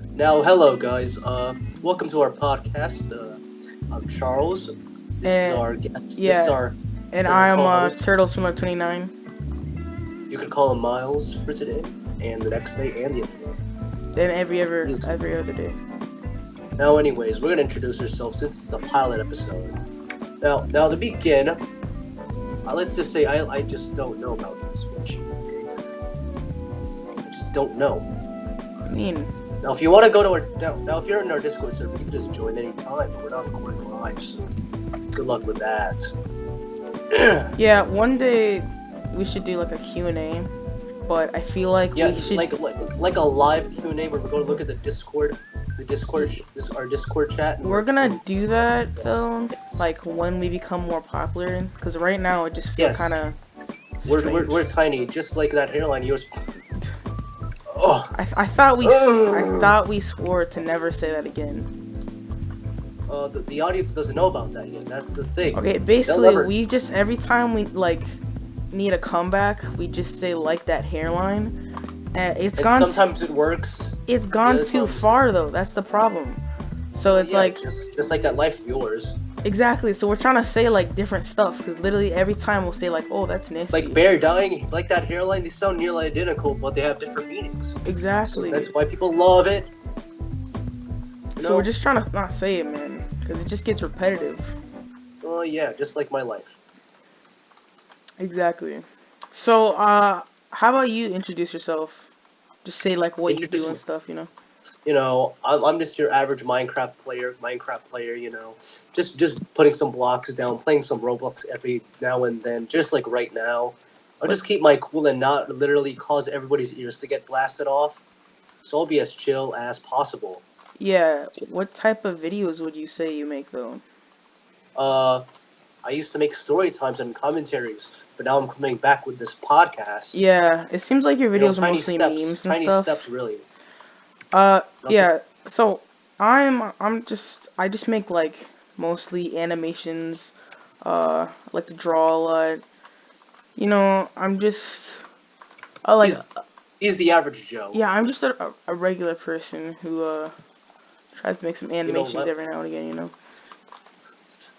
Now, hello guys. Welcome to our podcast. I'm Charles. This is And our guest. This is yeah, our and I'm co-host. Turtle Swimmer 29. You can call him Miles for today, and the next day, and the other day. Then He's- every other day. Now, anyways, we're gonna introduce ourselves since it's the pilot episode. Now to begin, let's just say I just don't know about this Switch. I just don't know. I mean, Now, if you want to go to our now, if you're in our Discord server, you can just join anytime. But we're not recording live, so good luck with that. yeah, one day we should do like a Q&A, but I feel like Yeah, we should. like a live Q and A where we go to look at our Discord chat. And We're gonna do that yes, though, yes. like when we become more popular. Because right now it just feels Yes. kind of. We're tiny, just like that hairline yours. Oh, I thought we swore to never say that again. the audience doesn't know about that yet. That's the thing. Okay, They'll basically never. we just every time we like need a comeback, we just say like that hairline. It's And gone. sometimes it works. It's gone other too times- far though. That's the problem. So it's Yeah, like just like that life of yours. exactly. So we're trying to say like different stuff because literally every time we'll say like, "Oh, that's nasty." Like bear dying, like that hairline, they sound nearly identical, but they have different meanings. Exactly. So that's why people love it. So we're just trying to not say it, man, because it just gets repetitive. Oh yeah, just like my life. Exactly. So how about you introduce yourself? Just say like what you Introduce do me. and stuff, you know. I'm just your average Minecraft player, just putting some blocks down, playing some Roblox every now and then, just like right now. I'll just keep my cool and not literally cause everybody's ears to get blasted off. So I'll be as chill as possible. Yeah. What type of videos would you say you make though? Uh, I used to make story times and commentaries, but now I'm coming back with this podcast. Yeah, it seems like your videos are mostly memes and Tiny stuff. steps, really. Nothing. Yeah. So I just make like mostly animations. I like to draw a lot. You know, I'm just like He's he's the average Joe. yeah, I'm just a regular person who tries to make some You know animations what? every now and again. You know.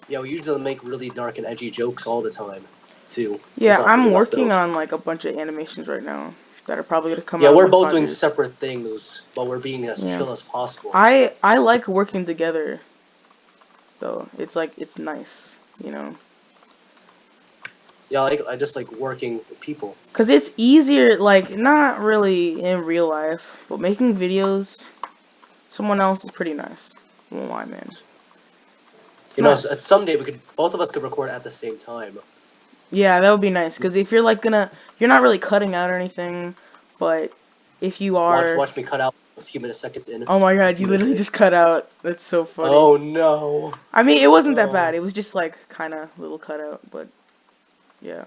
Yeah, we usually make really dark and edgy jokes all the time, too. Let's Yeah, not I'm forget about working those. on like a bunch of animations right now that are probably gonna come Yeah, out in we're like both five doing years. separate things, but we're being as Yeah. chill as possible. I like working together though. It's like it's nice, you know. Yeah, I just like working with people. Cause it's easier, like not really in real life, but making videos, someone else is pretty nice. I won't lie, man. It's You know, nice. someday both of us could record at the same time. Yeah, that would be nice. Cause if you're like you're not really cutting out or anything, but if you are, Watch me cut out a few minutes, seconds in. oh my A god, few you minutes literally in. just cut out. That's so funny. Oh no! I mean, it wasn't that Oh, bad. It was just like kind of little cutout, but yeah.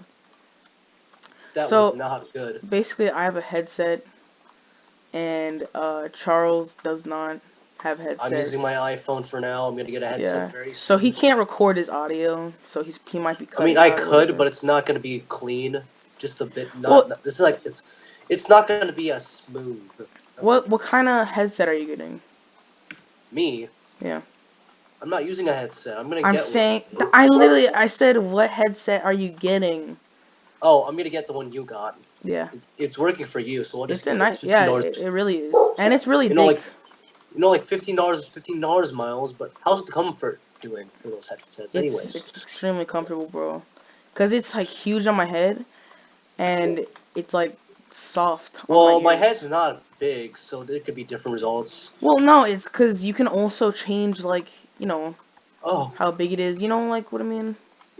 that was So not good. basically, I have a headset, and Charles does not have I'm headset. using my iPhone for now. I'm gonna get a headset Yeah. very So he soon. can't record his audio, so he might be I mean, cutting I out or could, whatever. but it's not gonna be clean. Just a bit. Well, This is like it's not gonna be as smooth. That's what it is. kind of headset are you getting? Me, Yeah. I'm not using a headset. I'm gonna I'm get one. saying I said what headset are you getting? Oh, I'm gonna get the one you got. Yeah. It's working for you, so I'll just It's a get it. It's nice yeah, $15. it really is. And it's really You know, big. like $15 is $15, Miles. But how's the comfort doing for those headsets, It's anyways? extremely comfortable, bro. Cuz it's like huge on my head and it's like soft on my Well, my head's ears. not big, so there could be different results. Well, no, it's cuz you can also change like, you know, Oh, how big it is. You know like what I mean?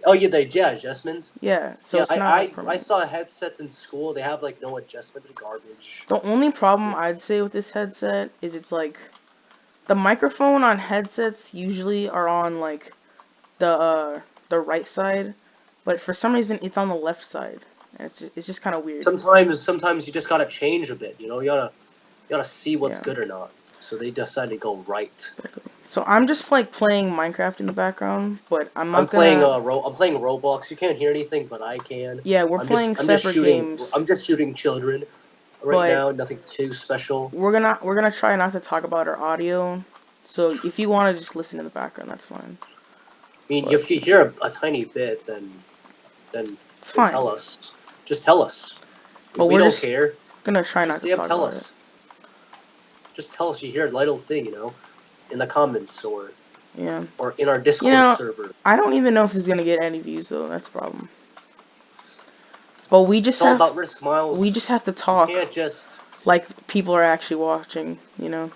oh yeah, adjustments. Yeah, so Yeah, it's not like I permanent. saw headsets in school. They have like no adjustment. They're garbage. The only problem I'd say with this headset is it's like the microphone on headsets usually are on like the right side, but for some reason it's on the left side. And it's just kind of weird. Sometimes you just gotta change a bit. You gotta see what's Yeah. good or not. So they decided to go right. Exactly. So I'm just like playing Minecraft in the background, but I'm I'm not playing gonna. I'm playing Roblox. You can't hear anything, but I can. Yeah, we're playing I'm just separate shooting. games. I'm just shooting children. right but now. Nothing too special. we're gonna try not to talk about our audio. So if you want to just listen in the background, that's fine. I mean, But if you hear a tiny bit, then it's then fine. tell us. Just tell us. But We we're don't just care. gonna try not Just to yeah, talk tell about it. us. Just tell us you hear a little thing, in the comments Yeah. or in our You Discord know, server. I don't even know if it's gonna get any views though. That's a problem. But we It's just all have about risk, Miles. to You talk can't just. like people are actually watching. You know.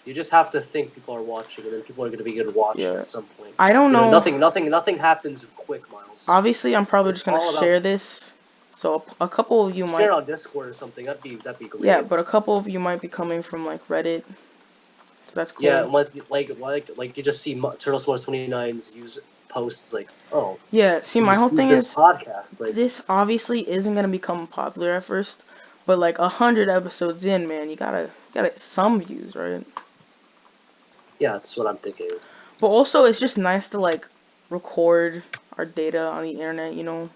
You just have to think people are watching, and then people are going to begin watching Yeah. at some point. I don't know. Nothing happens quick, Miles. Obviously, I'm probably It's just gonna all about share this. So a couple of you share might. it on Discord or something. That'd be Yeah, great. but a couple of you might be coming from like Reddit. So that's Yeah, cool. like you just see Turtle S'mores 29's use posts like, oh, Yeah. See, my whole use thing this is podcast. Like, this obviously isn't gonna become popular at first, but like 100 episodes in, man, you gotta some views, right? yeah, that's what I'm thinking. But also, it's just nice to like record our data on the internet, you know,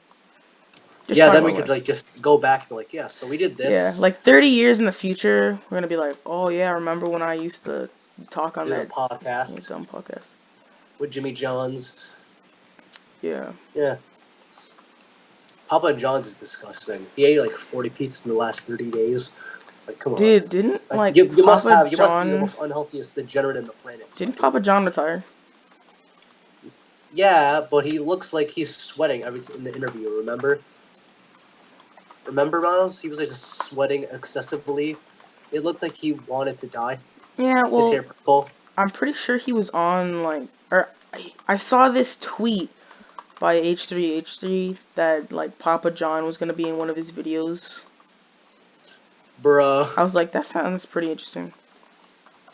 just Yeah, talk then we about could life. like just go back and like, yeah, so we did Yeah, this, like 30 years in the future, we're gonna be like, oh yeah, remember when I used to talk on do the that podcast dumb podcast? with Jimmy John's. Yeah. Yeah, Papa John's is disgusting. He ate like 40 pizzas in the last 30 days. Like, come on. Dude, didn't Like, like you Papa you must be the John? most unhealthiest degenerate in the planet to Didn't like eat Papa that. John retire? Yeah, but he looks like he's sweating in the interview. Remember, Miles? He was like just sweating excessively. It looked like he wanted to die. Yeah, His well, hair purple. I'm pretty sure he was on like, or I saw this tweet by H3H3 that like Papa John was gonna be in one of his videos. Bruh. I was like, that sounds pretty interesting.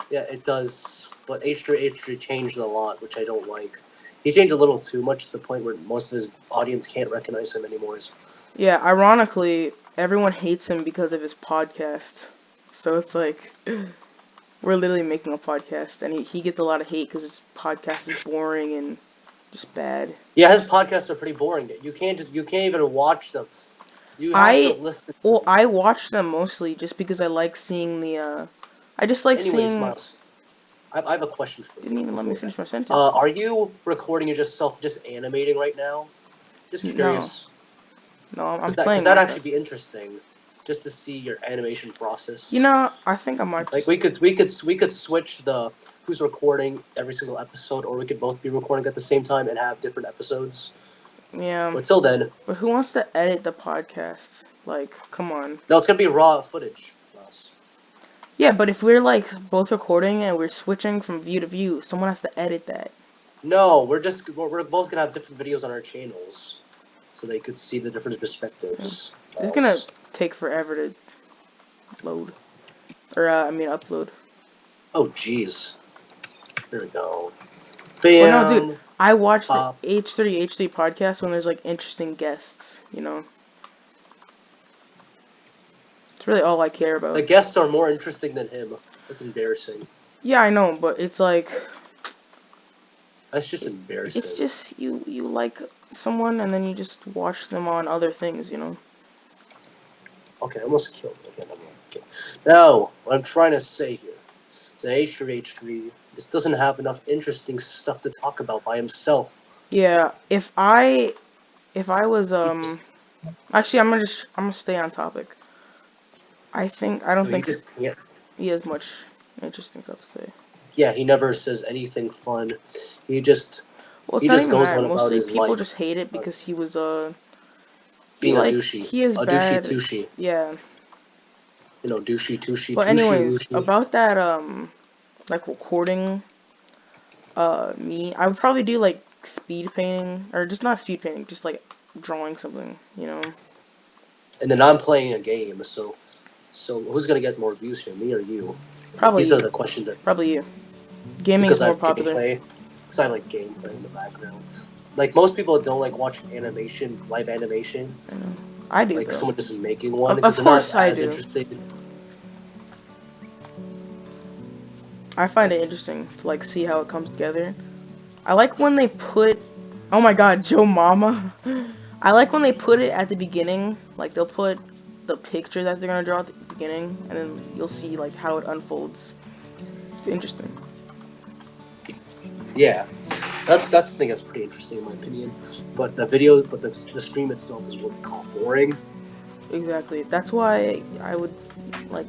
Yeah, it does. But H3H3 changed a lot, which I don't like. He changed a little too much to the point where most of his audience can't recognize him anymore. Yeah, ironically, everyone hates him because of his podcast. So it's like we're literally making a podcast, and he gets a lot of hate because his podcast is boring and just bad. Yeah, his podcasts are pretty boring. You can't even watch them. You have to I listen to well, them. I watch them mostly just because I like seeing the. I just like Anyways, seeing. Miles, I have a question for Didn't you even let me before that. finish my sentence. Are you recording yourself just animating right now? Just No, curious. no, I'm Because playing that Minecraft. actually be interesting, just to see your animation You process. know, I think I might Like just. we could switch the who's recording every single episode, or we could both be recording at the same time and have different episodes. Yeah, But till then, but who wants to edit the podcast? Like, come on. no, it's gonna be raw footage. Miles. Yeah, but if we're like both recording and we're switching from view to view, someone has to edit that. No, we're both gonna have different videos on our channels, so they could see the different Yeah. perspectives. It's gonna take forever to load. Or, I mean, upload. Oh, jeez. There we go. But no, dude, Bam. I watch the Pop. H3H3 podcast when there's like interesting guests, you know? It's really all I care The about. guests are more interesting than him. That's embarrassing. Yeah, I know, but it's like. That's just It's embarrassing. just you like someone and then you just watch them on other things, you know? Okay, I almost killed him again. Okay. Now, what I'm trying to say here is that H3H3 just doesn't have enough interesting stuff to talk about by himself. Yeah, if I was He just, actually I'm gonna stay on topic. I don't he think just can't. he has much interesting stuff to say. Yeah, he never says anything fun. He just Well, it's he not just even goes that. on about Mostly his people just life, hate it because he was being douchey, he is a douchey bad. tushy. Yeah. Douchey tushy But tushy anyways, wooshy. about that like recording me, I would probably do like speed painting or just not speed painting, just like drawing something, you know. And then I'm playing a game, so who's gonna get more views here, me or you? Like, Probably these are you. the questions that Probably you. Gaming is because I more have popular. gameplay, because I like gameplay in the background. Like most people don't like watching animation, live animation, I know. I do like though. someone just making one Of because they're not course I as do. interested. I find it interesting to like see how it comes together. I like when they put oh my god, Joe Mama. I like when they put it at the beginning. Like they'll put the picture that they're gonna draw at the beginning, and then you'll see like how it unfolds. It's interesting. Yeah, that's the thing that's pretty interesting in my opinion. But the stream itself is what we call boring. Exactly. That's why I would like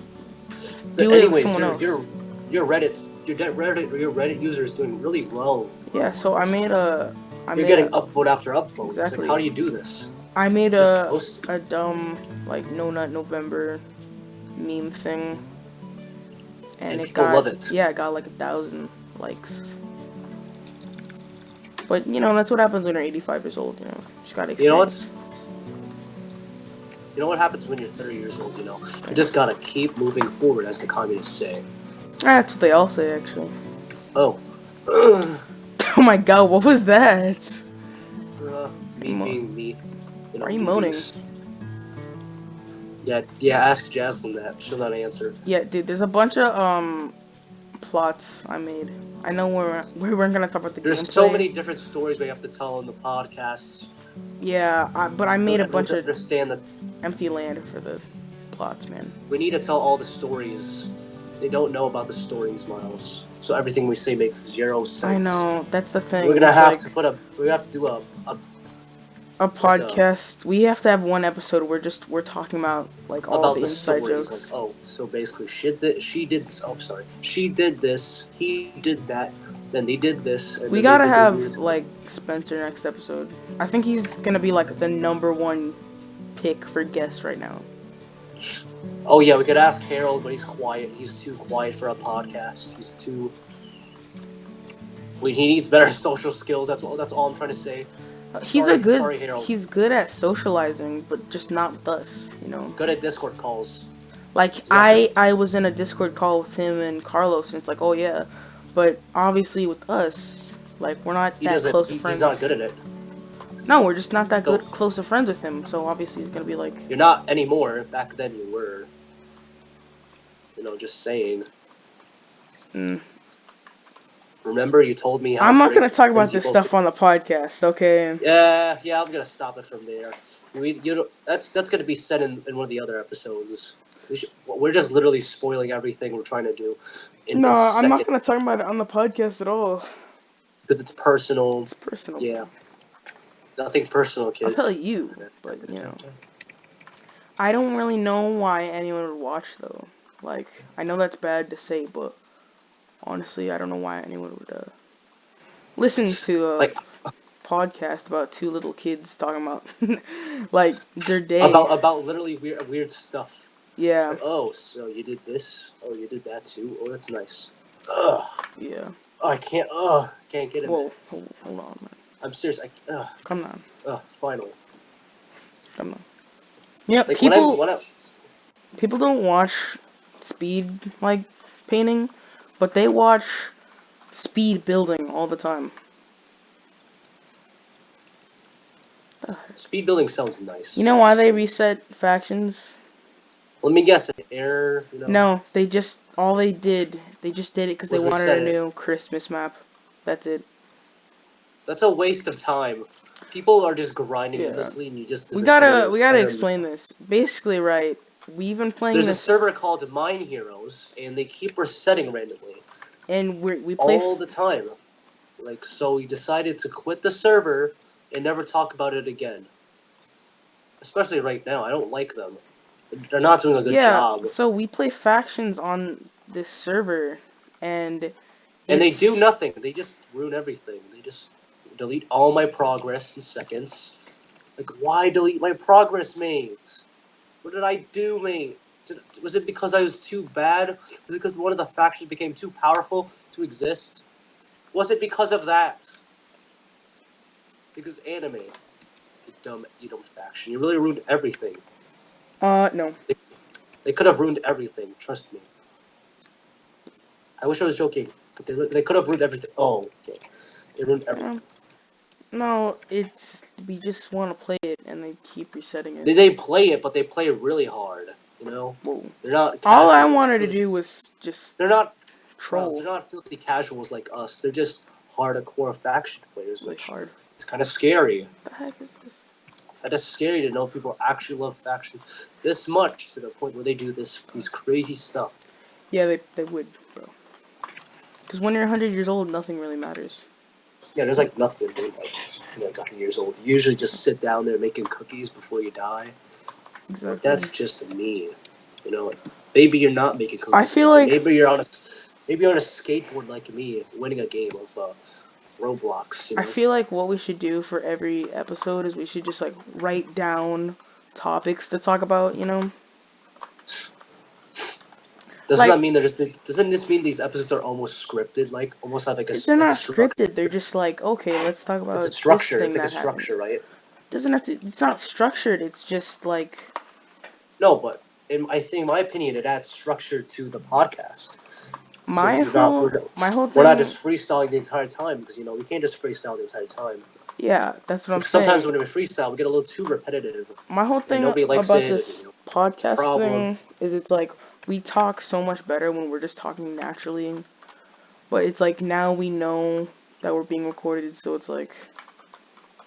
But do it with anyways, someone else. your Reddit user is doing really well. Yeah. So I made a. I You're made getting a. upvote after upvote. It's like, Exactly. how do you do this? I made Just post it. a dumb like No Nut November meme thing, and And it people got, love it. yeah, it got like 1,000 likes. But you know that's what happens when you're 85 years old. You know, just gotta You know experience. what? You know what happens when you're 30 years old, you know? You just gotta keep moving forward, as the communists say. That's what they all say, actually. Oh. Oh my god, what was that? Me being me. You Why know, are you me being... moaning? Yeah, ask Jaslyn that. She'll not answer. Yeah, dude, there's a bunch of plots I made. I know we weren't gonna talk about the There's so gameplay. many different stories we have to tell in the podcasts. Yeah, but I made a Everyone bunch can of understand that empty land for the plots, man. we need to tell all the stories. They don't know about the stories, Miles. So everything we say makes zero sense. I know, that's the thing. We're gonna It's have like to we have to do a podcast. We have to have one episode where we're talking about like all about the the inside stories. Like, jokes. oh, so basically, she did this. Oh, sorry, she did this. He did that. Then they did this, and We then they gotta did the have weird. like Spencer next episode. I think he's gonna be like the #1 pick for guest right now. Oh yeah, we could ask Harold, but he's quiet. He's too quiet for a podcast. He's too. He needs better social skills. That's all I'm trying to say. Sorry, Harold. He's good at socializing, but just not with us, you know. Good at Discord calls. Like He's not good. I was in a Discord call with him and Carlos, and it's like, oh yeah, but obviously with us, like we're not He that doesn't. close of He's friends. not good at it. No, we're just not that So, good close of friends with him. So obviously he's gonna be like, you're not anymore. Back then you were. You know, just saying. mm. Remember, you told me how. I'm not great gonna talk about friends you this both stuff on the podcast, okay? Yeah, I'm gonna stop it from there. That's gonna be said in one of the other episodes. We're just literally spoiling everything we're trying to do in No, a I'm not second gonna talk about it on the podcast at all. because it's personal. It's personal. Yeah, nothing personal, I'll kid. tell you, but you know, I don't really know why anyone would watch though. Like, I know that's bad to say, but honestly, I don't know why anyone would listen to a Like podcast about two little kids talking about like their day. about literally weird stuff. Yeah, Like, oh, so you did this? Oh, you did that too? Oh, that's nice. Ugh. yeah. Oh, I can't. Ugh. Can't get in Whoa, there. hold on, man. I'm serious. Come on, Finally. come on. Yeah, Like people don't watch speed like painting, but they watch speed building all the time. speed building sounds nice. You know why they reset factions? Let me guess. An error. You know. No, they just they just did it because they Was wanted a reset it. new Christmas map. That's it. That's a waste of time. People are just grinding Yeah. endlessly, and you just We gotta explain this. Basically, right? We've been playing There's this. a server called Mine Heroes, and they keep resetting randomly And we play all the time. Like, so we decided to quit the server and never talk about it again. Especially right now, I don't like them. They're not doing a good job. So we play factions on this server, and They do nothing. They just ruin everything. They just delete all my progress in seconds. Like, why delete my progress, mate? What did I do, mate? Was it because I was too bad? Was it because one of the factions became too powerful to exist? Was it because of that? Because anime, you dumb faction. You really ruined everything. No. They could have ruined everything. Trust me. I wish I was joking, but they could have ruined everything. Oh, okay. They ruined everything. No, it's we just want to play it, and they keep resetting it. They play it, but they play it really hard. You know, Whoa. they're not. All I Casuals. wanted to do was just They're not troll. They're not filthy casuals like us. They're just hardcore faction players, Really which hard. is kind of scary. What the heck is this? That is scary to know people actually love factions this much to the point where they do these crazy stuff. Yeah, they would, bro. Because when you're 100 years old, nothing really matters. Yeah, there's like nothing to do like 100 years old. You usually just sit down there making cookies before you die. But Exactly. that's just me. You know, like, maybe you're not making I cookies. feel like Maybe you're on a skateboard like me, winning a game of Roblox. You I know, feel like what we should do for every episode is we should just like write down topics to talk about, you know? doesn't that Like mean doesn't this mean these episodes are almost scripted? Like almost have they're like a not structure. scripted. They're just like, okay, let's talk It's a about this structure. It's thing like a that happened. structure, right? Doesn't have to it's not structured. It's just like No, but I think, in my opinion, it adds structure to the podcast. So my you're not whole my whole we're not thing. just freestyling the entire time because we can't just freestyle the entire time. Yeah, that's what I'm Because sometimes saying. when we freestyle, we get a little too repetitive, My whole and thing nobody likes about it. And, this it's a podcast problem. thing is it's like we talk so much better when we're just talking naturally. But it's like now we know that we're being recorded, so it's like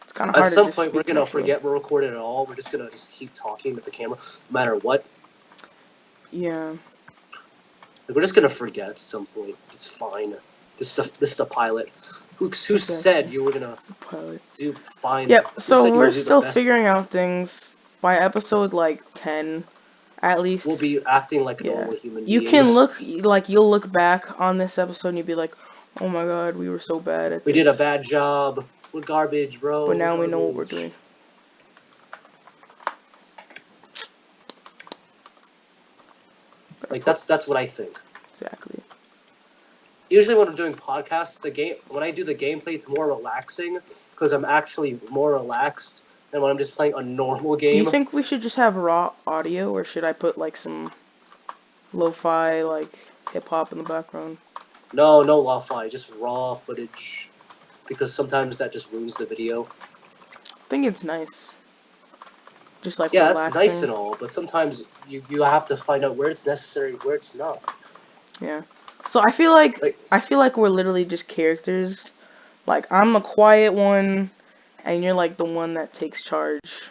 it's kind of At hard to some just point, we're speak gonna naturally. forget we're recording at all. We're just gonna keep talking with the camera, no matter what. Yeah. Like, we're just gonna forget at some point. It's fine. This the pilot. Who Exactly. said you were gonna Pilot. do fine? Yep. Who So said you we're would do the still best? figuring out things. By episode like 10, at We'll least. be acting like Yeah. normal human You can beings. look like you'll look back on this episode and you'll be like, "Oh my God, we were so bad at We did a this." bad job. We're garbage, bro. But We're now we know what we're garbage. doing. Like that's what I think. Exactly. Usually when I'm doing podcasts, when I do the gameplay, it's more relaxing because I'm actually more relaxed than when I'm just playing a normal Do you game. think we should just have raw audio, or should I put like some lo-fi, like hip hop in the background? No lo-fi, just raw footage because sometimes that just ruins the video. I think it's nice. Just like Yeah, that's nice relaxing. and all, but sometimes you have to find out where it's necessary, where it's not. Yeah. So I feel like Like, we're literally just characters. Like I'm the quiet one, and you're like the one that takes charge.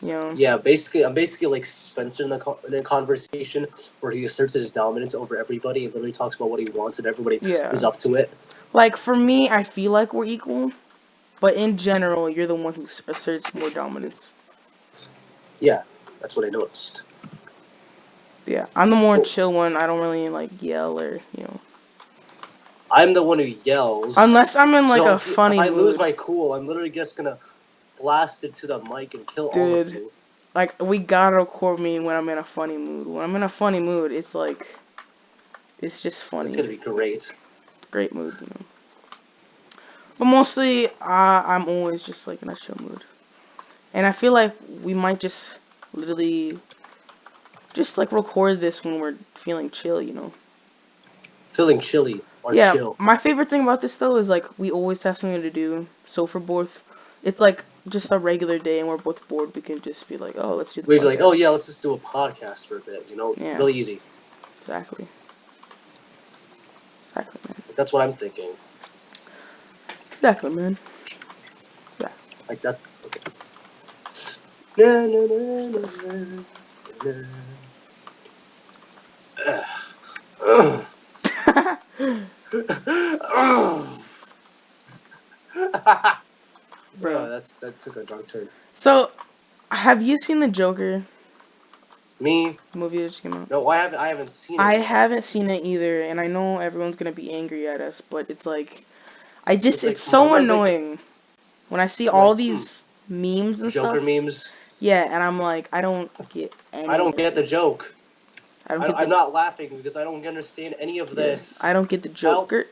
You know? yeah, I'm basically like Spencer in the conversation where he asserts his dominance over everybody and literally talks about what he wants and everybody is Yeah. up to it. Like for me, I feel like we're equal, but in general, you're the one who asserts more dominance. Yeah, that's what I noticed. Yeah, I'm the more Oh, chill one. I don't really like yell or I'm the one who yells. Unless I'm in like So a if funny I lose mood, my cool, I'm literally just gonna blast it to the mic and kill all of dude. you. Like we gotta record me when I'm in a funny mood. When I'm in a funny mood, it's like it's just It's funny. gonna be great. Great mood. But mostly, I'm always just like in a chill mood. And I feel like we might just literally just like record this when we're feeling chill. Feeling chilly or Yeah, chill. my favorite thing about this though is like we always have something to do. So for both, it's like just a regular day and we're both bored. We can just be like, oh, let's do the We're like, oh podcast. yeah, let's just do a podcast for a bit. Yeah, Really easy. exactly. Exactly, man. That's what I'm thinking. Exactly, man. Exactly. Like that. Okay. Na, na, na, na, na, na. Bro. That took a dark turn. So, have you seen the Joker Me? movie that just came out? No, I haven't seen it I yet. haven't seen it either, and I know everyone's gonna be angry at us, but it's like, It's it's like so I'm like annoying when I see I'm all like these memes and Joker stuff. memes. Yeah, and I'm like, I don't get I any don't of get the this. joke. I don't get I'm the not laughing because I don't understand any of yeah. this. I don't get the Help! Joker.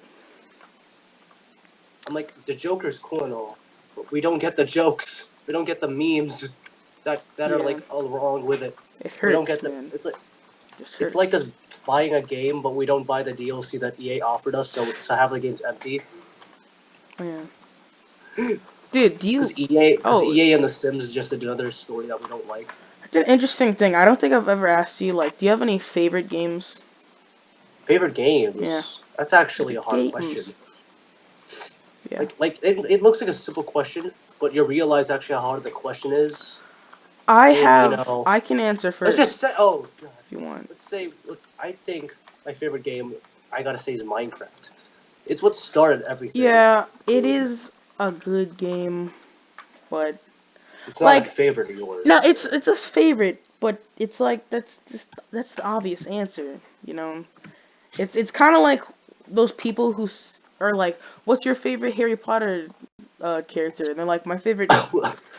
I'm like, the Joker's cool and all, but we don't get the jokes. We don't get the memes that are Yeah. like all wrong with it. It We don't hurts, get man. it's like Just it's hurts. like us buying a game, but we don't buy the DLC that EA offered us, so half the game's empty. Yeah. Dude, do you? Because Oh, EA and The Sims is just another story that we don't like. it's an interesting thing. I don't think I've ever asked you, like, do you have any favorite games? Favorite Yeah. games? That's actually a Favorite hard question. games. Yeah. It looks like a simple question, but you realize actually how hard the question is. I And have. I can answer let's first just say, oh god, if you want. let's say, I think my favorite game, I gotta say, is Minecraft. It's what started everything. Yeah, it is a good game, but It's not a like favorite of yours. no, So. it's a favorite, but it's like that's the obvious answer, you know. It's kind of like those people who are like, "What's your favorite Harry Potter character?" And they're like, "My favorite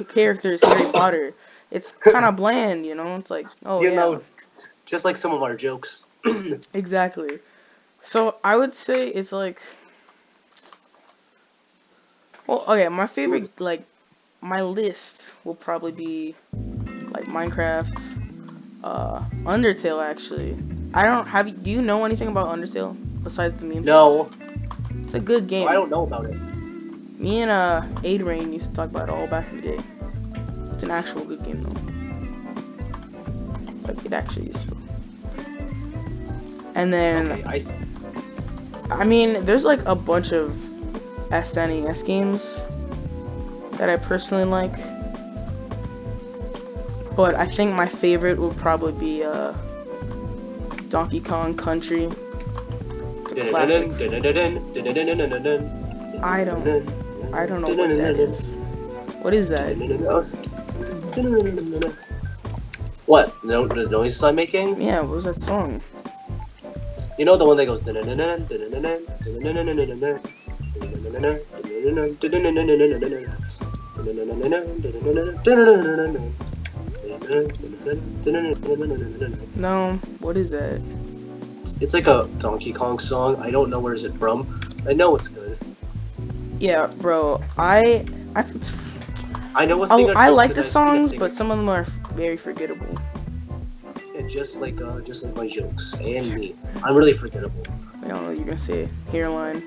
character is Harry Potter." It's kind of bland, you know. It's like, oh You yeah, know, just like some of our jokes. exactly. So I would say it's like, well, okay, my favorite like my list will probably be like Minecraft, Undertale actually. I don't have. Do you know anything about Undertale besides the memes? No, It's a good no, I game. don't know about it. Me and Adrain used to talk about it all back in the day. It's an actual good game though. Like it actually is. And then Okay, I mean, there's like a bunch of SNES games that I personally like, but I think my favorite would probably be Donkey Kong Country. It's a classic. I don't I don't know what that is. What is that? What? The noises I'm making? Yeah, what was that song? You know the one that goes. No, what is that? It's like a Donkey Kong song. I don't know where is it from. I know it's good. Yeah, bro. I I know a thing or I two like because the I've seen a songs, thing or but two. some of them are very forgettable. Yeah, just like my jokes and me. I'm really forgettable. I don't know what you're gonna say. Hairline.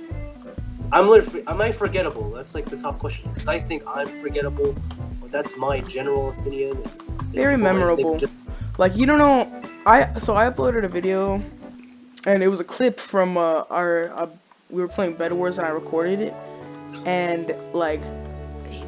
Am I forgettable? That's like the top question because I think I'm forgettable, but that's my general opinion. And Very people might think memorable. just Like you don't know. I uploaded a video, and it was a clip from our we were playing Bed Wars, and I recorded it. And like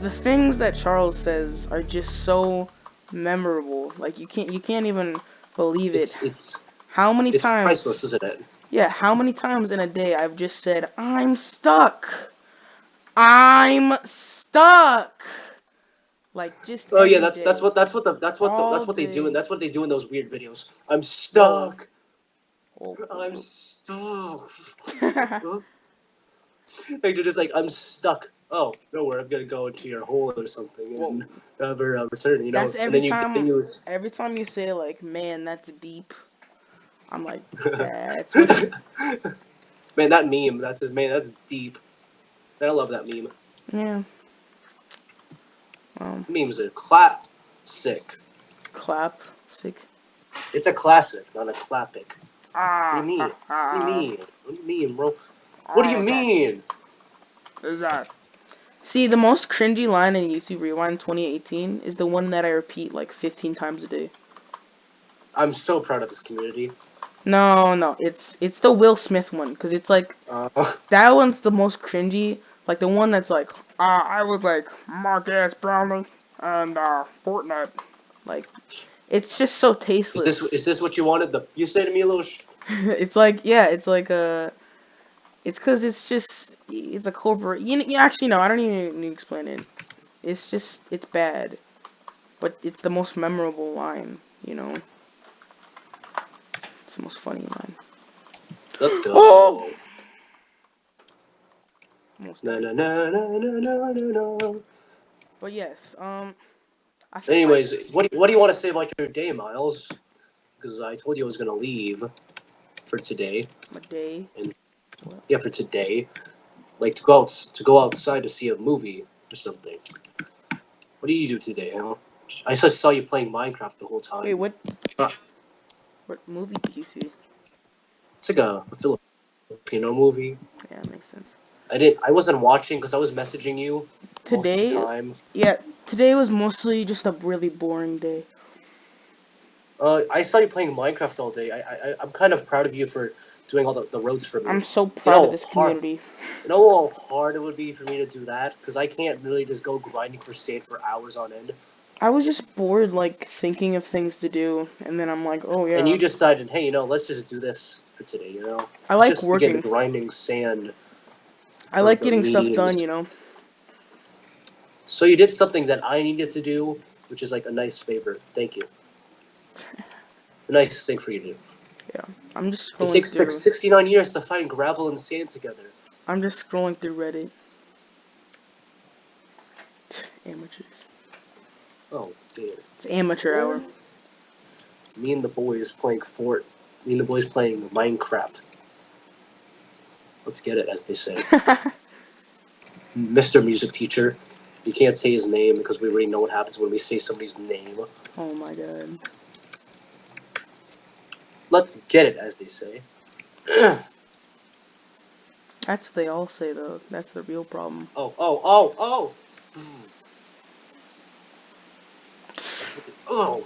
the things that Charles says are just so memorable. Like you can't even believe it. it's it's How many it's times? priceless, isn't it? Yeah, how many times in a day I've just said I'm stuck. I'm stuck. Like just Oh yeah, every day, that's all what they do, and day. that's what they do in those weird videos. I'm Whoa. stuck. Whoa. I'm Whoa. stuck. They're just like I'm stuck. Oh, nowhere. I'm gonna go into your hole or something Whoa. and never return. You know, That's and then you every time you say like, man, that's deep. I'm like, that's what. man, that meme. That's his man. That's deep. I love that meme. Yeah. Memes are classic. Clap. Sick. It's a classic, not a classic. What do you Ah. mean? Ha, What do you ha. mean? What do you mean, bro? What do you Oh, God. mean? Is that? See, the most cringy line in YouTube Rewind 2018 is the one that I repeat like 15 times a day. I'm so proud of this community. No, no, it's the Will Smith one because it's like Uh, that one's the most cringy. Like the one that's like, I was like Marcus Brownlee and Fortnite. Like, it's just so tasteless. is this what you wanted? You say to me, little. It's like, yeah, it's like it's because it's just it's a corporate. You actually no, I don't even need to explain it. It's just it's bad, but it's the most memorable line. You know, it's the most funny line. Let's Oh, go. almost Na died. na na na na na na na. But yes, I think my Anyways, what do you want to say about your day, Miles? Because I told you I was gonna leave for today, my day. and What? yeah, for today, like to go outside to see a movie or something. What do you do today, huh? I just saw you playing Minecraft the whole Wait, time. what? Uh, What movie did you see? It's like a Filipino movie. Yeah, that makes sense. I wasn't watching because I was messaging you most of the Today, time. yeah, today was mostly just a really boring day. I saw you playing Minecraft all day. I'm kind of proud of you for doing all the roads for me. I'm so You proud of know, this hard. community. You know how hard it would be for me to do that? Because I can't really just go grinding for sand for hours on end. I was just bored, like, thinking of things to do, and then I'm like, oh And you yeah, decided, hey, let's just do this for today, I Let's like just begin working. grinding sand I for like the getting stuff memes. done. So you did something that I needed to do, which is like a nice favor. Thank you. A nice thing for you to do. Yeah, I'm just It scrolling takes like through. 69 years to find gravel and sand together. I'm just scrolling through Reddit. Amateurs. Oh, dear. It's amateur hour. Me and the boys playing Me and the boys playing Minecraft. Let's get it, as they say. Mr. Music Teacher. You can't say his name because we already know what happens when we say somebody's name. Oh my god. Let's get it, as they say. That's what they all say though. That's the real problem. Oh. Oh,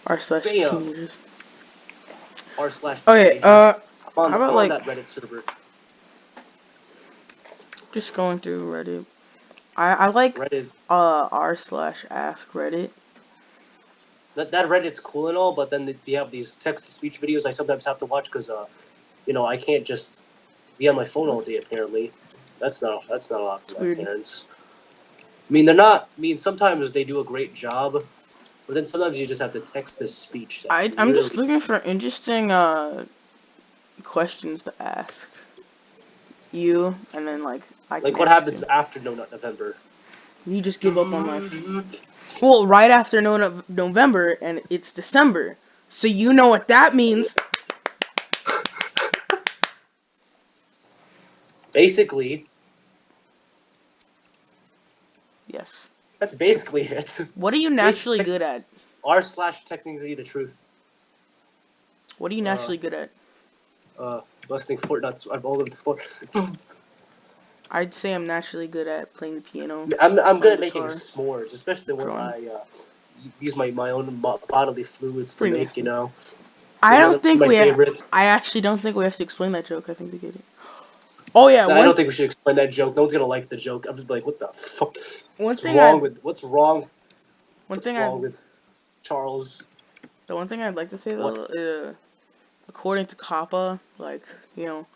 R slash bam. teenagers. R slash Okay, teenager. how about I'm on like that Reddit server. just going through Reddit. I like Reddit. r slash ask Reddit. That Reddit's cool and all, but then you have these text to speech videos I sometimes have to watch because I can't just be on my phone all day. Apparently, that's not allowed It's for my weird. parents. I mean, they're not. I mean, sometimes they do a great job, but then sometimes you just have to text to speech. That's I'm just really looking for interesting questions to ask you, and then like I can like what answer happens too. after No Nut November. You just give up on life. Well, right after November, and it's December, so you know what that means. Basically, Yes. that's basically it. What are you naturally good at? R slash technically the truth. What are you Uh, naturally good at? Listening Fortnite. I'm all of the Fort. I'd say I'm naturally good at playing the piano, I'm good playing at making guitar, s'mores, especially the ones drawing. I use my own bodily fluids to Pretty make. nasty. They're I one don't of think my we. favorites. I actually don't think we have to explain that joke. I think they get it. Oh yeah, I don't think we should explain that joke. No one's gonna like the joke. I'm just like, what the fuck? one What's thing wrong I with what's wrong? one What's thing I wrong with Charles? the one thing I'd like to say What? though, according to Kappa, like you know,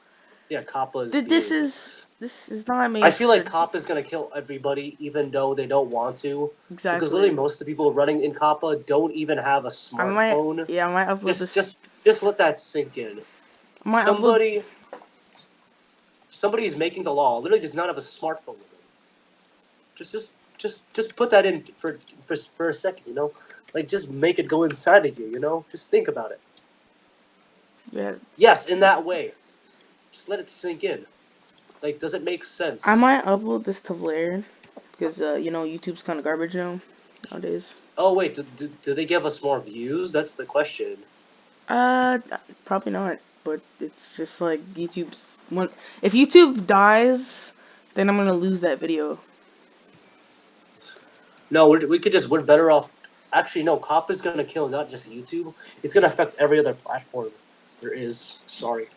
Yeah, Kappa is th- this being. is this is not I made feel like for Kappa's gonna kill everybody, even though they don't want to, because literally exactly. most of the people running in Kappa don't even have a smartphone. I might upload Just, this. just, just let that sink in. I might upload. Somebody, somebody's making the law. Literally does not have a smartphone with them. Just put that in for a second. Like just make it go inside of you. Just think about it. Yeah, Yes, in that way. Just let it sink in. Like, does it make I sense? might upload this to Blair because YouTube's kind of garbage nowadays. Oh wait, do they give us more views? That's the question. Uh, Probably not. But it's just like YouTube's when if YouTube dies, then I'm gonna lose that video. No, we're better off. Actually, no. Cop is gonna kill not just YouTube. It's gonna affect every other platform there is. Sorry.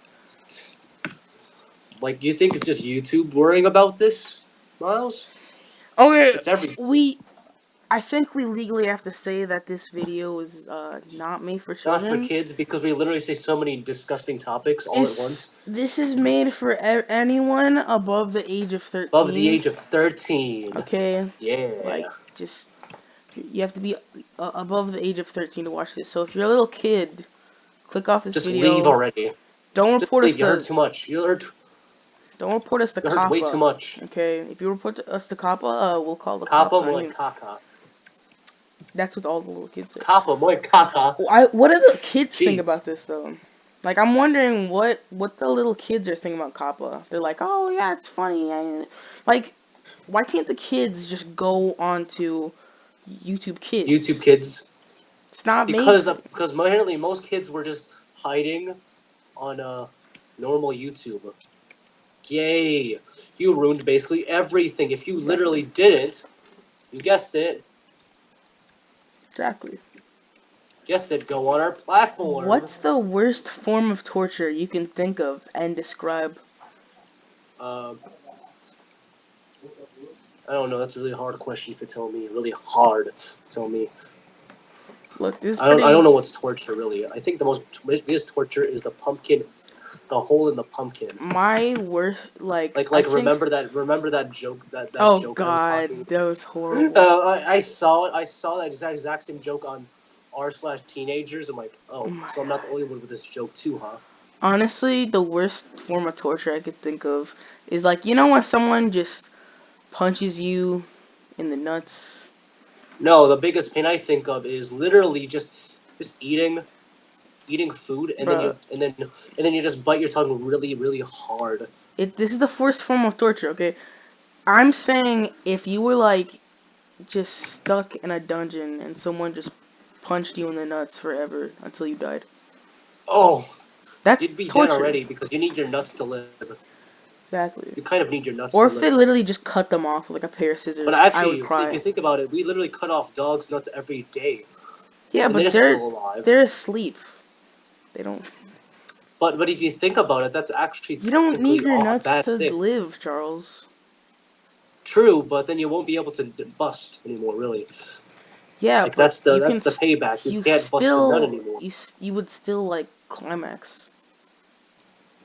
Like, you think it's just YouTube worrying about this, Miles? Okay, It's every I think we legally have to say that this video is not made for not for children. kids because we literally say so many disgusting topics all at once. This is made for anyone above the age of Above the 13. age of 13. Okay, like Yeah. just you have to be above the age of 13 to watch this. So if you're a little kid, click off this Just leave video. already. Don't Just report us leave. You heard to too much. don't report us to You heard way too COPPA. much. Okay, if you report us to COPPA, we'll call the cops Kappa on moi you. kaka. That's what all the little kids say. Kappa moi kaka. What do the kids think Jeez. about this though? Like I'm wondering what the little kids are thinking about COPPA. They're like, oh yeah, it's funny. Like, why can't the kids just go on to YouTube YouTube Kids? kids. It's not made Because for. apparently most kids were just hiding on normal YouTube. Yay! You ruined basically everything. If you Exactly. literally didn't, you guessed it. Exactly. Guessed it. Go on our platform. What's the worst form of torture you can think of and describe? Um, I don't know. That's a really hard question to tell me. Really hard to tell me. Look, this is I don't pretty. know what's torture really. I think the most biggest torture is the pumpkin, the hole in the pumpkin. My worst, like, I Like think. remember that joke that Oh joke I was talking. God, that was horrible. I saw it. I saw that exact same joke on r/teenagers. I'm like, Oh oh, my so I'm not the God. only one with this joke too, huh? Honestly, the worst form of torture I could think of is like, when someone just punches you in the nuts. No, the biggest pain I think of is literally just eating food and then Bruh, you just bite your tongue really hard. this is the worst form of torture, okay? I'm saying if you were like just stuck in a dungeon and someone just punched you in the nuts forever until you died. Oh, That's you'd be dead torture. already because you need your nuts to live. Exactly. You kind of need your nuts Or to if they live. literally just cut them off with like a pair of But scissors, I actually, would if you cry. think about it, we literally cut off dogs' nuts every day, Yeah, and they're but still they're alive. they're asleep. They don't. But if you think about it, that's actually You don't need technically your a nuts bad to thing. live, Charles. True, but then you won't be able to bust anymore. Really, Yeah, like but that's the payback. You can't bust a nut anymore. you would still like climax.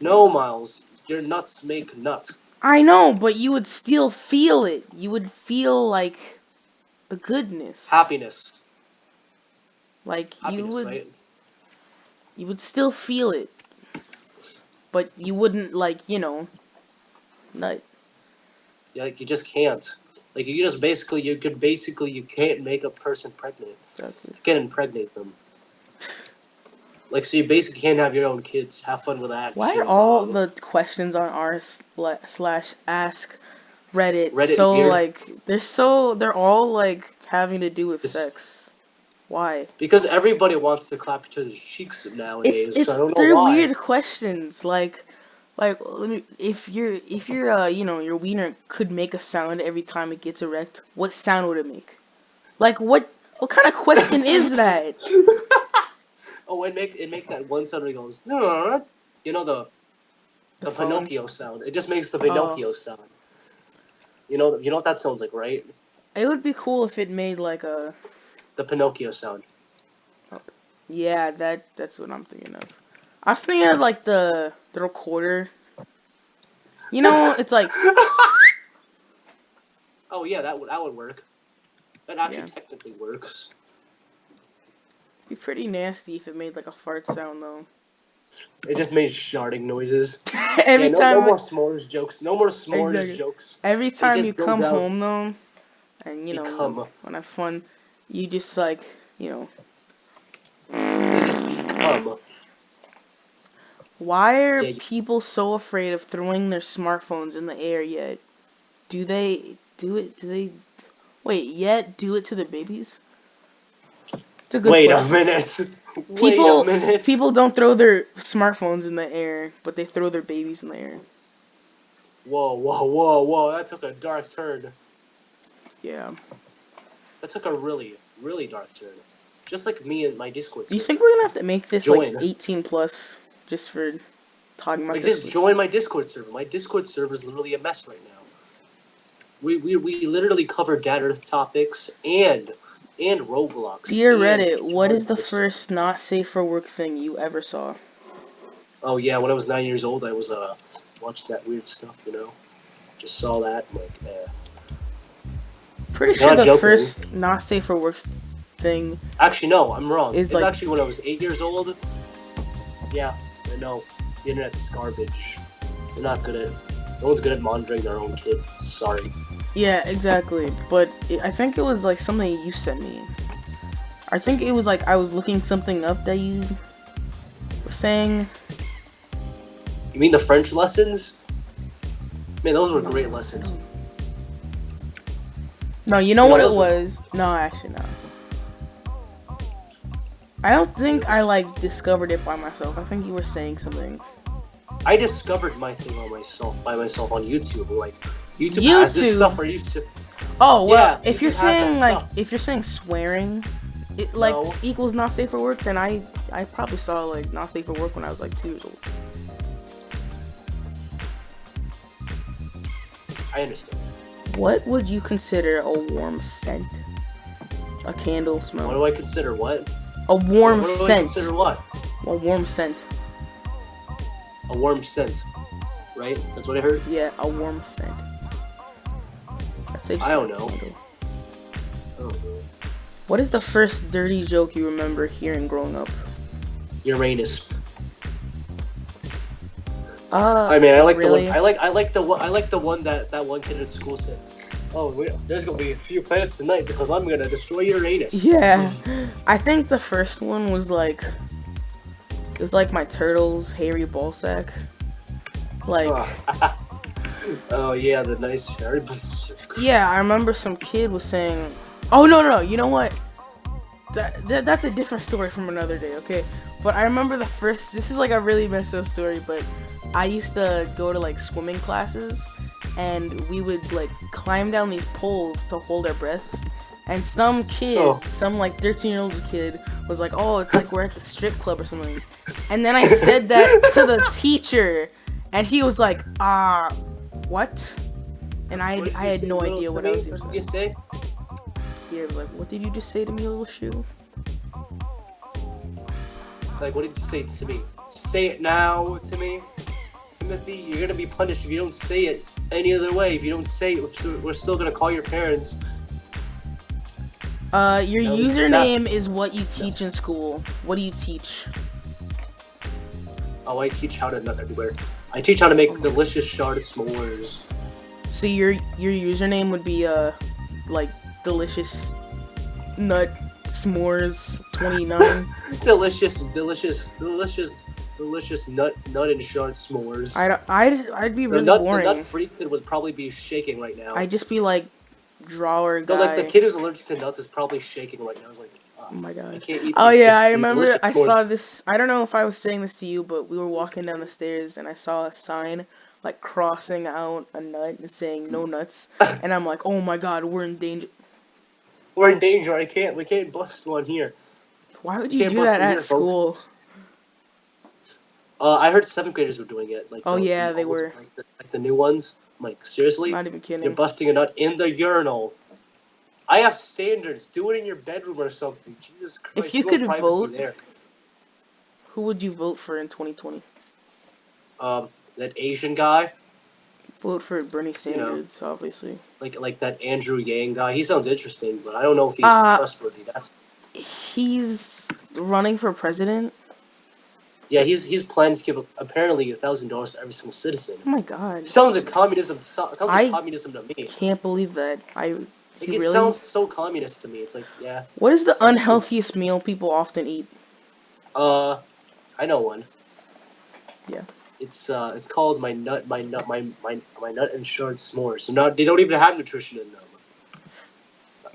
You No, know. Miles, your nuts make nut I know, but you would still feel it. You would feel like the goodness. happiness, Like happiness, right? you would still feel it, but you wouldn't like, nut. Yeah, like you just can't. Like you can't make a person pregnant. Exactly. You can't impregnate them. Like so you basically can't have your own kids. Have fun with that Why are shit, all Bob. the questions on r/ask Reddit Reddit so weird like they're all like having to do with is sex? Why? because everybody wants to clap each other's cheeks nowadays. So I don't know They're why. weird questions. Like let me if your your wiener could make a sound every time it gets erect, what sound would it make? Like what kind of question is that? Oh, it make that one sound where it goes. You know The the phone? Pinocchio sound. It just makes the Oh, Pinocchio sound. You know what that sounds like, right? it would be cool if it made like a. The Pinocchio sound. Oh, yeah, that's what I'm thinking of. I was thinking of like the recorder. It's like Oh yeah, that would work. That actually yeah, technically works. be pretty nasty if it made like a fart sound though. It just made sharding noises. Yeah, Every no time, more s'mores jokes. No more s'mores exactly. jokes. Every They time you just go come down. home though, and They you come. wanna have fun, you just like They just become. Why are Yeah. people so afraid of throwing their smartphones in the air yet? Do they do it? Do they wait yet? Do it to their babies? It's a good Wait a question. minute. Wait a People minute. people don't throw their smartphones in the air, but they throw their babies in the air. Whoa. That took a dark turn. Yeah. That took a really dark turn. Just like me and my Discord Do you think server. we're gonna have to make this like Join. 18 plus just for talking about Like, this? just join my Discord server. My Discord server is literally a mess right now. We literally cover Dad Earth topics and Roblox Dear and Reddit, what is the other stuff. first not safe for work thing you ever saw? Oh yeah, when I was 9 years old, I was watching that weird stuff. Just saw that. I'm like, Pretty you're sure not the joking. first not safe for work thing Actually, no, I'm wrong. is It's like actually when I was 8 years old. Yeah, I know. The internet's garbage. They're not good at. No one's good at monitoring their own kids. Sorry. yeah, exactly. But I think it was like something you sent me. I think it was like I was looking something up that you were saying. You mean the French lessons? Man, those were No, great I lessons. don't. No, you know You know, what it those were. was? No, actually no. I don't think I like discovered it by myself. I think you were saying something. I discovered my thing by myself on YouTube. Like, YouTube has this YouTube. stuff, or YouTube. Oh well, Yeah, YouTube has that stuff. if you're saying swearing, it like No, equals not safe for work, then I probably saw like not safe for work when I was like 2 years old. I understand. What would you consider a warm scent? A candle What smell? do I consider? What? A warm What do I consider? scent. What? A warm scent. A warm scent, right? That's what I heard. Yeah, a warm scent. I'd say I just like don't a know. candle. I don't know. What is the first dirty joke you remember hearing growing up? Uranus. I mean, I like the one. Really? I like the one. I like the one that one kid at school said. Oh, there's gonna be a few planets tonight because I'm gonna destroy Uranus. Yeah. I think the first one was like it was like my turtles, hairy ballsack. Like Oh, oh yeah, the nice Harry. yeah, I remember some kid was saying, "Oh no, no, no, you know what? That's a different story from another day, okay?" But I remember the first. This is like a really messed up story, but I used to go to like swimming classes, and we would like climb down these poles to hold our breath. And some kid, Oh. some like 13-year-old kid, was like, "Oh, it's like we're at the strip club or something." And then I said that to the teacher, and he was like, what?" And What did I you had say, no little idea what I Timmy? was What even did you saying. say? He was like, "What did you just say to me, little shoe?" Like, what did you say to me? Say it now to me, Timothy. You're gonna be punished if you don't say it any other way. If you don't say it, we're still gonna call your parents. Your No, not. username is what you No. teach in school. What do you teach? Oh, I teach how to nut everywhere. I teach how to Oh make my God. delicious shard s'mores. So your username would be like delicious nut s'mores 29. delicious nut and shard s'mores. I'd be really The nut boring. freak kid would probably be shaking right now. I'd just be like drawer No, like the guy. kid who's allergic to nuts is probably shaking right now. He's like, Oh my I god. can't eat Oh yeah, this I the remember delicious I s'mores. saw this. I don't know if I was saying this to you, but we were walking down the stairs and I saw a sign like crossing out a nut and saying no nuts. And I'm like, "Oh my god, we're in danger." We're in danger. We can't bust one here. Why would We you can't do bust that one at here, folks. school? I heard seventh graders were doing it, like Oh the yeah, they old, were. like the new ones. I'm like, seriously, Not even you're kidding. busting a nut in the urinal. I have standards. Do it in your bedroom or something. Jesus If Christ, you no could privacy vote, there. who would you vote for in 2020? That Asian guy, Vote for Bernie you know, Sanders, obviously. like that Andrew Yang guy. He sounds interesting, but I don't know if he's Uh, trustworthy. That's he's running for president. yeah. He's planning to give apparently $1,000 to every single citizen. Oh my god. Sounds like communism. Sounds like I communism to me. can't believe that. He Like it really? sounds so communist to me. It's like yeah, What is the sounds cool. unhealthiest meal people often eat? Uh, I know one. Yeah. It's called my nut and shard s'mores. So not they don't even have nutrition in them.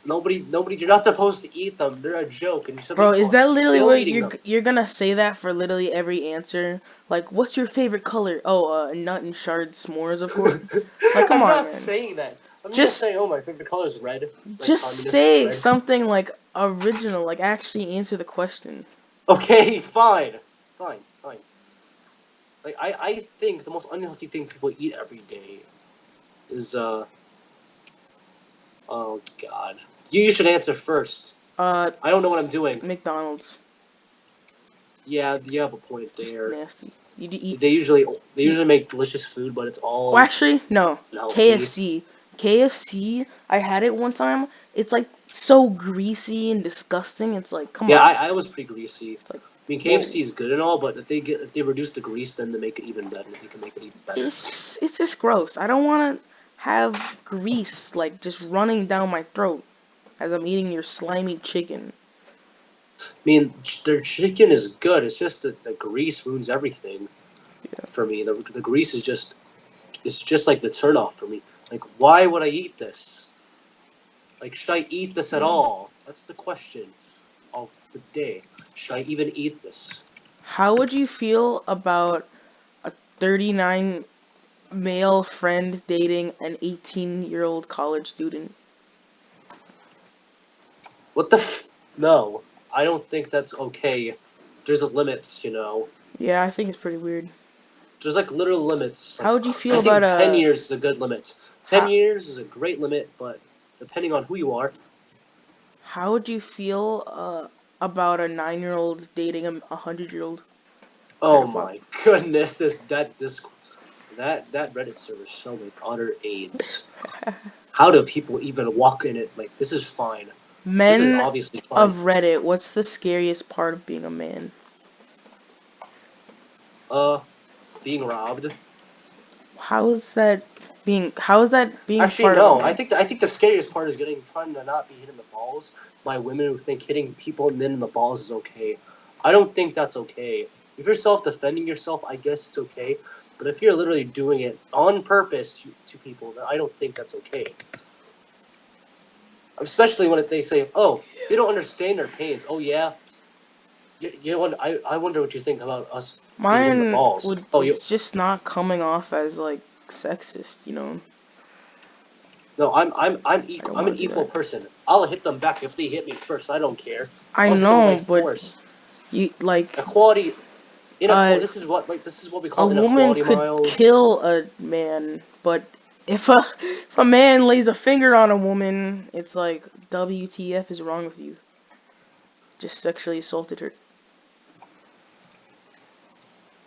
Nobody. You're not supposed to eat them. They're a joke, and some Bro, people is are that literally still what eating them. you're gonna say that for literally every answer? Like, what's your favorite color? Oh, nut and shard s'mores, of course. Like, come I'm on, not man. saying that. I'm just Just saying. Oh, my favorite color is red. Like just communist say red. something like original, like actually answer the question. Okay, fine, fine. Like I think the most unhealthy thing people eat every day is oh god. You should answer first. Uh, I don't know what I'm doing. McDonald's. Yeah, you have a point Just there. nasty. You do eat. They usually they You, usually make delicious food, but it's well, all actually, no. unhealthy. KFC. KFC. I had it one time. It's like so greasy and disgusting. It's like, come Yeah, on. I was pretty greasy. It's like, I mean, whoa. KFC is good and all, but if they reduce the grease, then they make it even better. They can make it even better. It's just gross. I don't want to have grease like just running down my throat as I'm eating your slimy chicken. I mean, their chicken is good. It's just that the grease ruins everything Yeah. for me. The grease is just it's just like the turnoff for me. Like, why would I eat this? Like, should I eat this at Yeah. all? That's the question of the day. Should I even eat this? How would you feel about a 39 male friend dating an 18-year-old college student? What the no. I don't think that's okay. There's limits, you know. Yeah, I think it's pretty weird. There's like literal limits. Like How would you feel I about think 10 a years is a good limit. Ten how, years is a great limit, but depending on who you are. how would you feel about a 9-year-old dating a 100-year-old Oh pedophile? my goodness, that Reddit server sounds like utter AIDS. How do people even walk in it? Like this is fine. This is Men obviously fine. of Reddit, what's the scariest part of being a man? Uh, being robbed. How is that being Actually, part of a no. man? I think the scariest part is trying to not be hit in the balls by women who think hitting people and then in the balls is okay. I don't think that's okay. If you're self defending yourself, I guess it's okay. But if you're literally doing it on purpose to people, then I don't think that's okay. Especially when they say, "Oh, they don't understand their pains." Oh yeah, I wonder what you think about us being hit in the Mine balls. would Oh, you is just not coming off as like sexist, you know. no, I don't I'm an want to do equal that. person. I'll hit them back if they hit me first. I don't care. I I'll hit them by know, but force. you like Equality, uh this is what we a call woman inequality, could Miles. kill a man, but if a man lays a finger on a woman, it's like WTF is wrong with you? Just sexually assaulted her.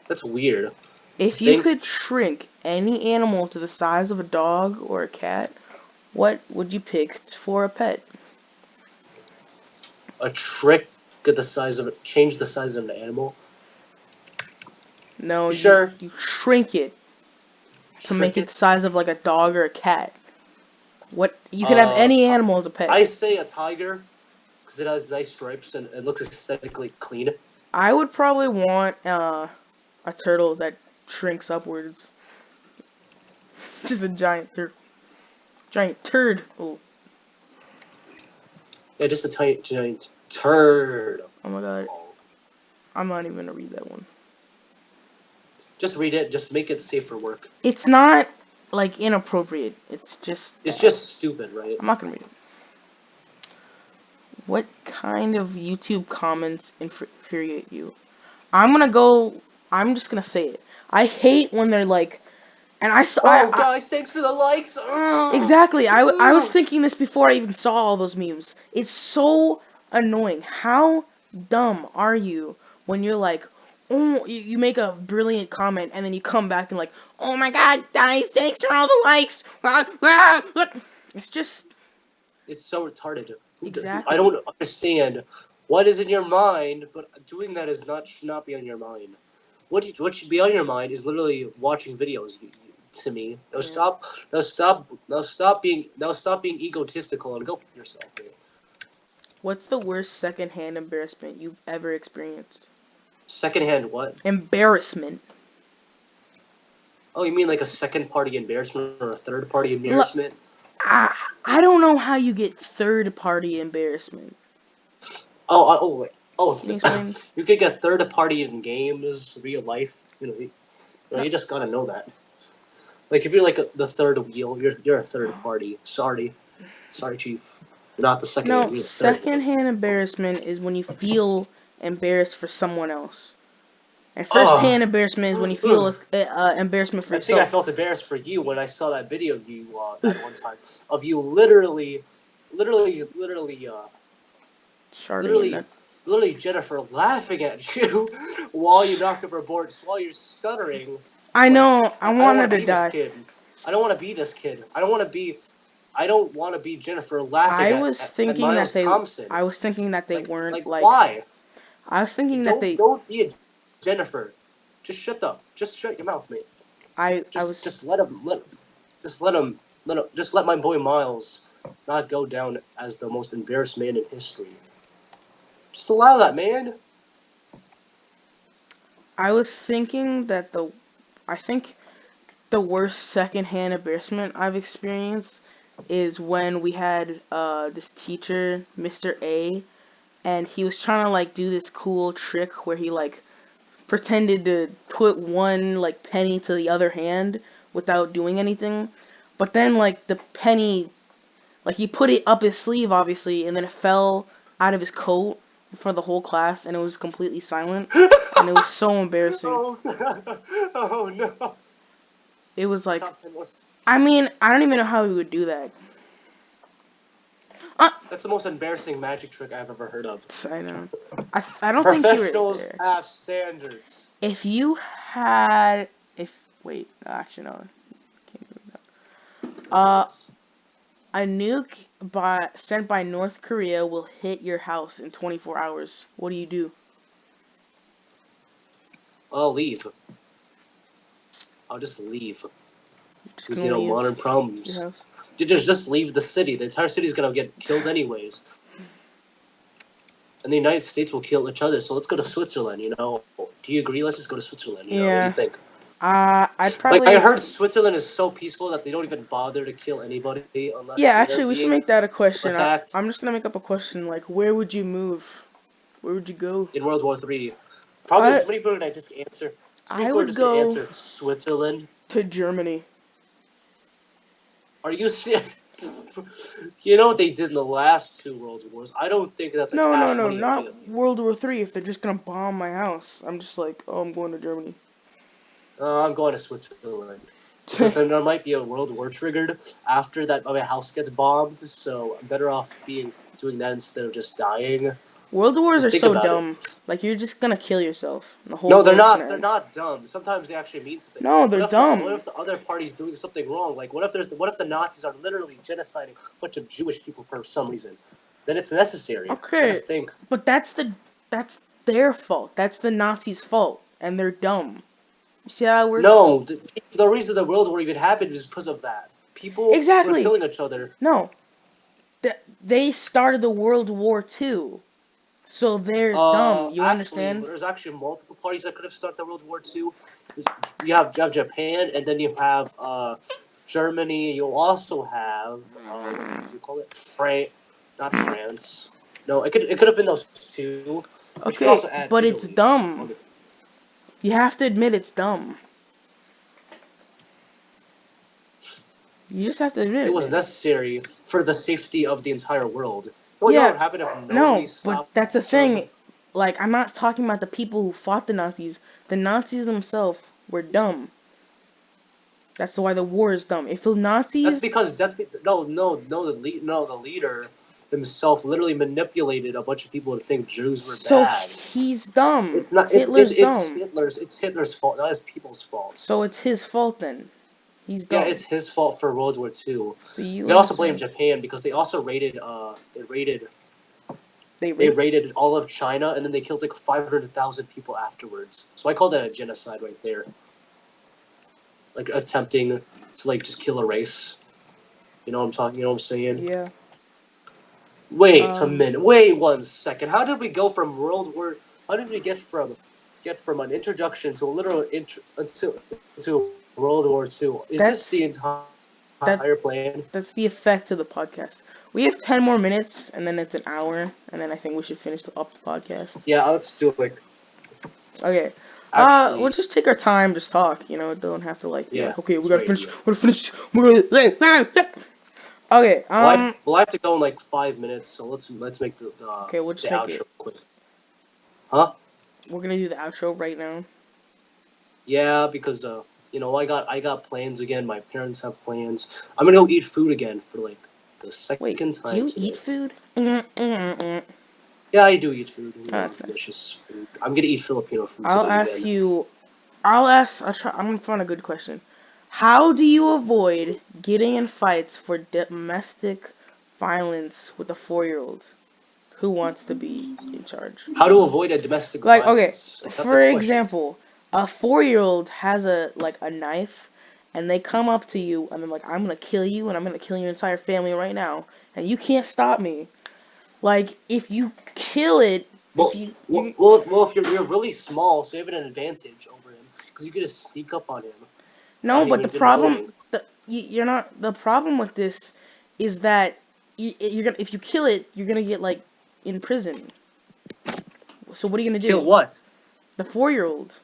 That's weird. I If you think could shrink any animal to the size of a dog or a cat, what would you pick for a pet? a trick get the size of it, change the size of an animal. No, You sure? you shrink it to make Shrink it the it. size of like a dog or a cat. What you could have Uh, any t- animal as a pet. I say a tiger because it has nice stripes and it looks aesthetically clean. I would probably want a turtle that shrinks upwards. Just a giant turd. Oh, Yeah, just a tiny giant turd. oh my god, I'm not even gonna read that one. Just read it. Just make it safe for work. It's not like inappropriate. It's just It's bad. just stupid, right? I'm not gonna read it. What kind of YouTube comments infuriate you? I'm gonna go. I'm just gonna say it. I hate when they're like, and Oh, guys, thanks for the likes. exactly. I was thinking this before I even saw all those memes. It's so annoying. How dumb are you when you're like, oh, you make a brilliant comment and then you come back and like, oh my god, guys, thanks for all the likes. It's just It's so retarded. I exactly. don't understand what is in your mind, but doing that is not should not be on your mind. What should be on your mind is literally watching videos. To me, Yeah. now stop being egotistical and go for yourself. Man. What's the worst secondhand embarrassment you've ever experienced? Secondhand what? Embarrassment. Oh, you mean like a second party embarrassment or a third party Look, embarrassment? I I don't know how you get third party embarrassment. Wait. Oh, Can you explain? you could get third party in games, real life. You just gotta know that. Like if you're like the third wheel, you're a third party. Sorry, chief. You're not the second No, wheel. You're the third wheel. secondhand embarrassment is when you feel embarrassed for someone else. And Oh, first-hand embarrassment is when you feel embarrassment for I think I yourself. felt embarrassed for you when I saw that video of you that one time of you literally, Sharding your literally, nut. literally Jennifer laughing at you while you knocked over a board, just while you're stuttering. I Like know. I I don't want her want to to be this die. kid. I don't want to be this kid. I don't want to be. I don't want to be Jennifer laughing I was at thinking that Miles they. Thompson. I was thinking that they weren't Like like. why? I was thinking that they. Don't be a Jennifer. Just shut your mouth, mate. I was. Just let him just let him just let my boy Miles not go down as the most embarrassed man in history. Just allow that, man. I was thinking that the. I think the worst secondhand embarrassment I've experienced is when we had this teacher, Mr. A, and he was trying to like do this cool trick where he like pretended to put one like penny to the other hand without doing anything. But then like the penny like he put it up his sleeve obviously and then it fell out of his coat for the whole class, and it was completely silent, and it was so embarrassing. Oh, oh no. It was like, Top 10 most. I mean, I don't even know how we would do that. Uh, That's the most embarrassing magic trick I've ever heard of. I know. I don't think you were Professionals there. have standards. If you had, if wait, actually no, can't do that. What is? A nuke sent by North Korea will hit your house in 24 hours. What do you do? I'll leave. I'll just leave. Just Because, gonna leave modern your problems. house? You just leave the city. The entire city's gonna get killed anyways. And the United States will kill each other. So let's go to Switzerland, Do you agree? Let's just go to Switzerland, What do you Yeah. think? I'd Like, probably I just. heard Switzerland is so peaceful that they don't even bother to kill anybody unless Yeah, they're actually, we should being make that a question. attacked. I'm just gonna make up a question like, where would you move? Where would you go? In World War III. Probably I too many people are gonna just answer. Too many I people are would just gonna go answer Switzerland. to Germany. Are you serious? You know what they did in the last two World Wars? I don't think that's a No, no, cash no, money idea. not World War III. If they're just gonna bomb my house, I'm just like, oh, I'm going to Germany. I'm going to Switzerland because then there might be a world war triggered after that my house gets bombed. So I'm better off doing that instead of just dying. World wars Like, are think so about it. dumb. Like you're just gonna kill yourself. And the whole No, they're world's gonna not. They're end. not dumb. Sometimes they actually mean something. No, they're What dumb. if the other party's doing something wrong? Like what if the Nazis are literally genociding a bunch of Jewish people for some reason? Then it's necessary. You gotta Okay, think. but that's their fault. That's the Nazis' fault, and they're dumb. You see how it works? No, the reason the World War even happened is because of that. People were Exactly. killing each other. No, they started the World War II, so they're dumb. You Actually, understand? there's actually multiple parties that could have started the World War II. You have Japan, and then you have Germany. You'll also have what do you call it? Not France. No, it could have been those two, but you could Okay, also add but it's Italy. dumb. You have to admit it's dumb. You just have to admit It it, was man. necessary for the safety of the entire world. You know what Yeah, would happen if nobody no, but stopped that's the them? thing. Like, I'm not talking about the people who fought the Nazis. The Nazis themselves were dumb. That's why the war is dumb. If the That's Nazis, because the leader himself literally manipulated a bunch of people to think Jews were so bad. he's dumb. It's not. Hitler's dumb. It's Hitler's fault, not his people's fault. So it's his fault then. He's Yeah, dumb. it's his fault for World War II. You So you can also blame understand? Japan because they also raided. They They raped. raided all of China and then they killed like 500,000 people afterwards. So I call that a genocide right there. Like attempting to like just kill a race. You know what I'm talking? You know what I'm saying? Yeah. Wait a Um. minute. Wait 1 second. How did we go from World War? How did we get from an introduction to a literal to World War II? Is this the That's that. entire plan? That's the effect of the podcast. We have 10 more minutes, and then it's an hour, and then I think we should finish up the podcast. Yeah, let's do it. Okay. We'll Actually, just take our time, just talk. Don't have to like be yeah, like, okay, we that's a gotta great finish. idea. We're gonna finish. We're gonna. Okay. Well, I have to go in like 5 minutes, so let's make Okay, we'll the just make outro it. quick. Huh? We're gonna do the outro right now. Yeah, because I got plans again. My parents have plans. I'm gonna go eat food again for like the Wait, second do time you today. eat food? Yeah, I do eat food. Oh, that's nice. Delicious food. I'm gonna eat Filipino food I'll today ask again. you. I'll try. I'm gonna find a good question. How do you avoid getting in fights for domestic violence with a 4-year-old who wants to be in charge? How to avoid a domestic Like, okay, violence? Is that the for question? example, a 4-year-old has a knife, and they come up to you, and they're like, "I'm gonna kill you, and I'm gonna kill your entire family right now, and you can't stop me." Like, if you kill it, if Well, you well, you well, well if you're really small, so you have an advantage over him because you can just sneak up on him no, without him but the even problem, knowing. you're not. The problem with this is that you're gonna if you kill it, you're gonna get like in prison. So what are you gonna Kill do? what? The 4-year-old.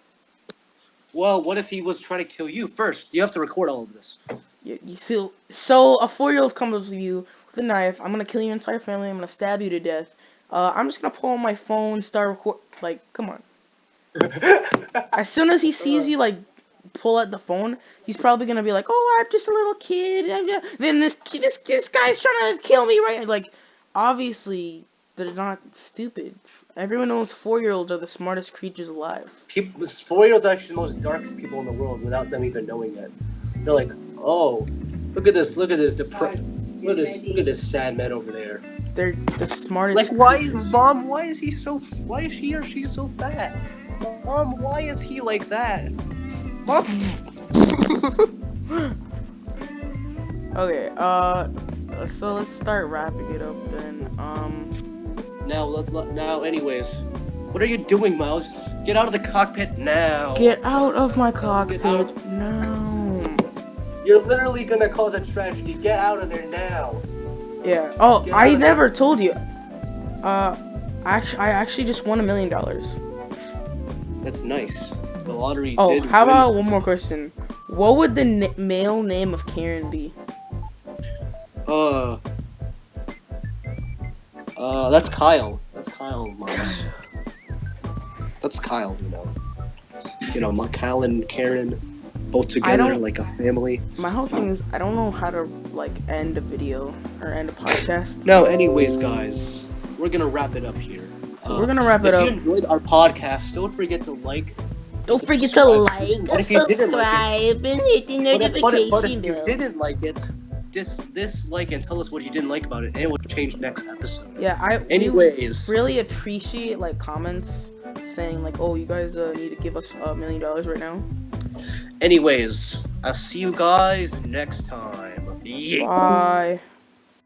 Well, what if he was trying to kill you first? You have to record all of this. So a 4-year-old comes up to you with a knife. I'm gonna kill your entire family. I'm gonna stab you to death. I'm just gonna pull on my phone, start record. Like, come on. As soon as he sees you, like, pull out the phone, he's probably gonna be like, "Oh, I'm just a little kid." Then this guy's trying to kill me right now. Like, obviously, they're not stupid. Everyone knows 4-year-olds are the smartest creatures alive. People, 4-year-olds are actually the most darkest people in the world without them even knowing it. They're like, oh, look at this look at this sad man over there. They're the smartest. Like, why is creatures. Mom? Why is he or she so fat? Mom, why is he like that? Mom. Okay, so let's start wrapping it up then. Now, anyways, what are you doing, Miles? Get out of the cockpit now. Get out of my Get cockpit out of now. You're literally gonna cause a tragedy. Get out of there now. Yeah. Oh, Get out I of there. never told you. I actually just won $1 million. That's nice. The lottery Oh, did how win. about one more question? What would the male name of Karen be? That's Kyle. That's Kyle, Miles. That's Kyle, Kyle and Karen, both together like a family. My whole thing is I don't know how to like end a video or end a podcast. Now, anyways, guys, we're gonna wrap it up here. So we're gonna wrap it up. If you enjoyed our podcast, don't forget to like. Don't forget to like, And if you didn't like it, subscribe, and hit the notification but if you bell. didn't like it, dislike and tell us what you didn't like about it, and it will change next episode. Yeah, Anyways, we really appreciate like comments saying like, oh, you guys need to give us $1 million right now. anyways, I'll see you guys next time. Yeah. Bye.